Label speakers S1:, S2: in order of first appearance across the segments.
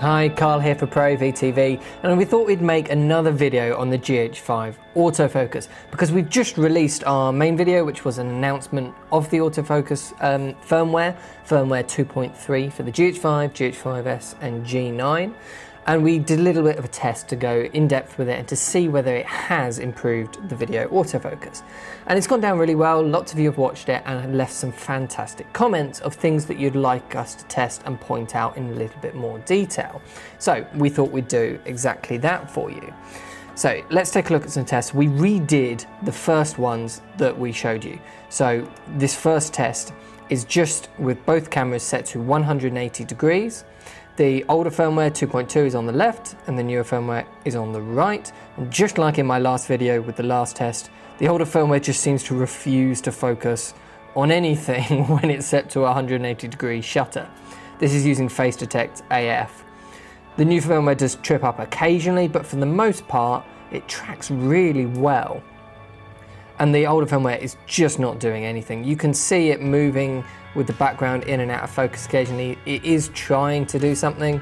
S1: Hi, Carl here for ProAVTV, and we thought we'd make another video on the GH5 autofocus because we've just released our main video, which was an announcement of the autofocus firmware 2.3 for the GH5, GH5s and G9, and we did a little bit of a test to go in depth with it and to see whether it has improved the video autofocus. And it's gone down really well. Lots of you have watched it and have left some fantastic comments of things that you'd like us to test and point out in a little bit more detail. So we thought we'd do exactly that for you. So let's take a look at some tests. We redid the first ones that we showed you. So this first test is just with both cameras set to 180 degrees. The older firmware 2.2 is on the left and the newer firmware is on the right. And just like in my last video with the last test, the older firmware just seems to refuse to focus on anything when it's set to a 180 degree shutter. This is using Face Detect AF. The new firmware does trip up occasionally, but for the most part, it tracks really well. And the older firmware is just not doing anything. You can see it moving with the background in and out of focus occasionally. It is trying to do something,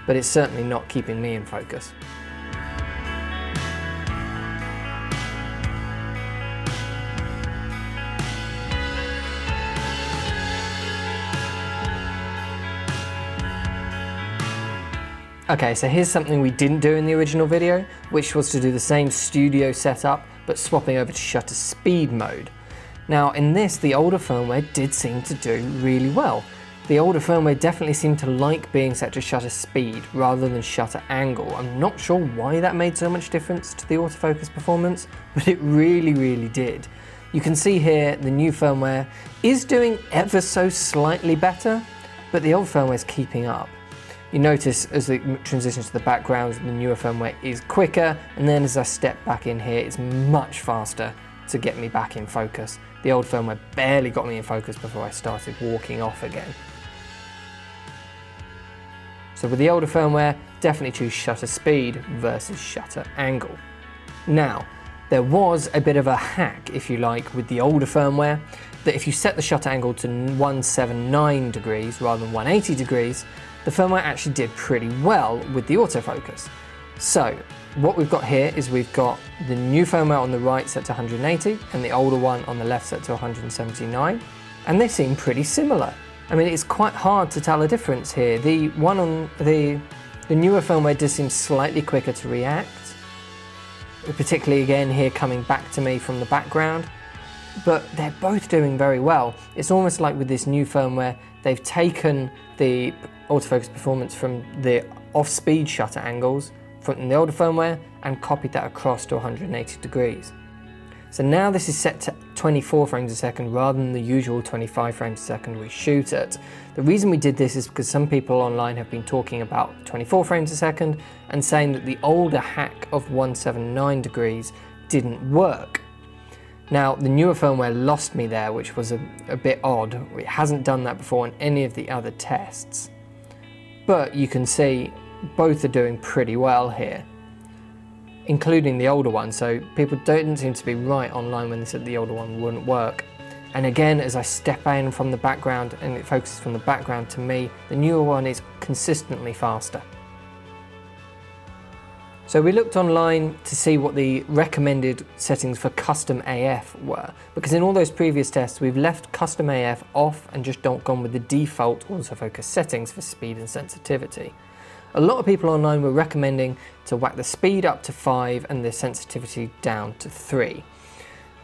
S1: but it's certainly not keeping me in focus. Okay, so here's something we didn't do in the original video, which was to do the same studio setup, but swapping over to shutter speed mode. Now in this, the older firmware did seem to do really well. The older firmware definitely seemed to like being set to shutter speed rather than shutter angle. I'm not sure why that made so much difference to the autofocus performance, but it really did. You can see here the new firmware is doing ever so slightly better, but the old firmware is keeping up. You notice as it transitions to the background, the newer firmware is quicker, and then as I step back in here, it's much faster to get me back in focus. The old firmware barely got me in focus before I started walking off again. So with the older firmware, definitely choose shutter speed versus shutter angle. Now, there was a bit of a hack, if you like, with the older firmware, that if you set the shutter angle to 179 degrees rather than 180 degrees, the firmware actually did pretty well with the autofocus. So what we've got here is we've got the new firmware on the right set to 180 and the older one on the left set to 179, and they seem pretty similar. I mean, it's quite hard to tell a difference here. The one on the newer firmware does seem slightly quicker to react, particularly again here coming back to me from the background, but they're both doing very well. It's almost like with this new firmware, they've taken the autofocus performance from the off-speed shutter angles from the older firmware and copied that across to 180 degrees. So now this is set to 24 frames a second rather than the usual 25 frames a second we shoot at. The reason we did this is because some people online have been talking about 24 frames a second and saying that the older hack of 179 degrees didn't work. Now, the newer firmware lost me there, which was a bit odd. It hasn't done that before in any of the other tests. But you can see both are doing pretty well here, including the older one. So people don't seem to be right online when they said the older one wouldn't work. And again, as I step in from the background and it focuses from the background to me, the newer one is consistently faster. So we looked online to see what the recommended settings for custom AF were, because in all those previous tests we've left custom AF off and just gone with the default autofocus settings for speed and sensitivity. A lot of people online were recommending to whack the speed up to 5 and the sensitivity down to 3.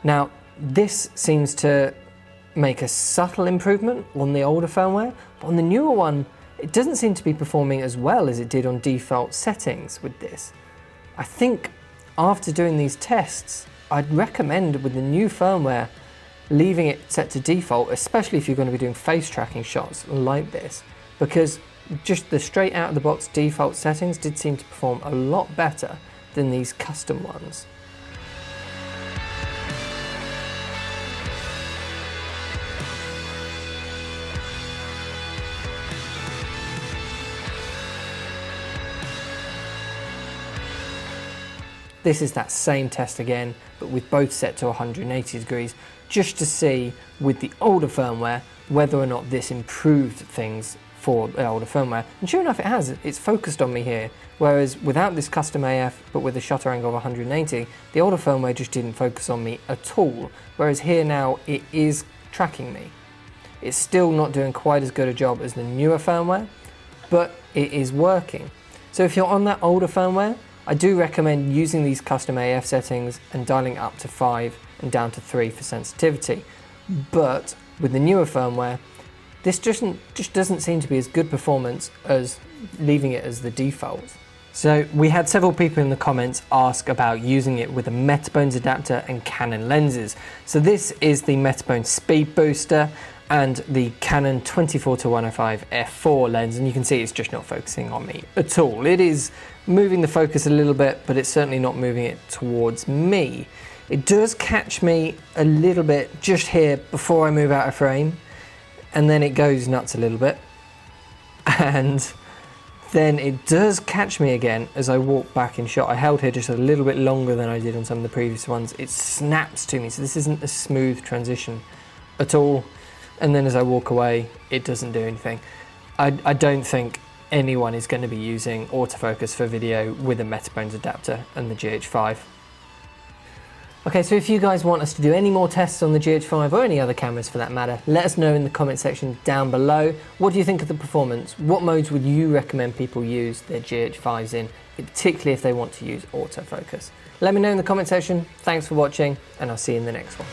S1: Now this seems to make a subtle improvement on the older firmware, but on the newer one it doesn't seem to be performing as well as it did on default settings with this. I think after doing these tests, I'd recommend with the new firmware leaving it set to default, especially if you're going to be doing face tracking shots like this, because just the straight out of the box default settings did seem to perform a lot better than these custom ones. This is that same test again, but with both set to 180 degrees, just to see with the older firmware whether or not this improved things for the older firmware, and sure enough it has. It's focused on me here, whereas without this custom AF but with a shutter angle of 180, the older firmware just didn't focus on me at all, whereas here now it is tracking me. It's still not doing quite as good a job as the newer firmware, but it is working. So if you're on that older firmware, I do recommend using these custom AF settings and dialing up to 5 and down to 3 for sensitivity. But with the newer firmware, this just doesn't seem to be as good performance as leaving it as the default. So we had several people in the comments ask about using it with a Metabones adapter and Canon lenses. So this is the Metabones Speed Booster and the Canon 24-105 f4 lens, and you can see it's just not focusing on me at all. It is moving the focus a little bit, but it's certainly not moving it towards me. It does catch me a little bit just here before I move out of frame, and then it goes nuts a little bit, and then it does catch me again as I walk back in shot. I held here just a little bit longer than I did on some of the previous ones. It snaps to me, so this isn't a smooth transition at all, and then as I walk away it doesn't do anything. I don't think anyone is going to be using autofocus for video with a Metabones adapter and the GH5. Okay, so if you guys want us to do any more tests on the GH5 or any other cameras for that matter, let us know in the comment section down below. What do you think of the performance? What modes would you recommend people use their GH5s in, particularly if they want to use autofocus? Let me know in the comment section. Thanks for watching, and I'll see you in the next one.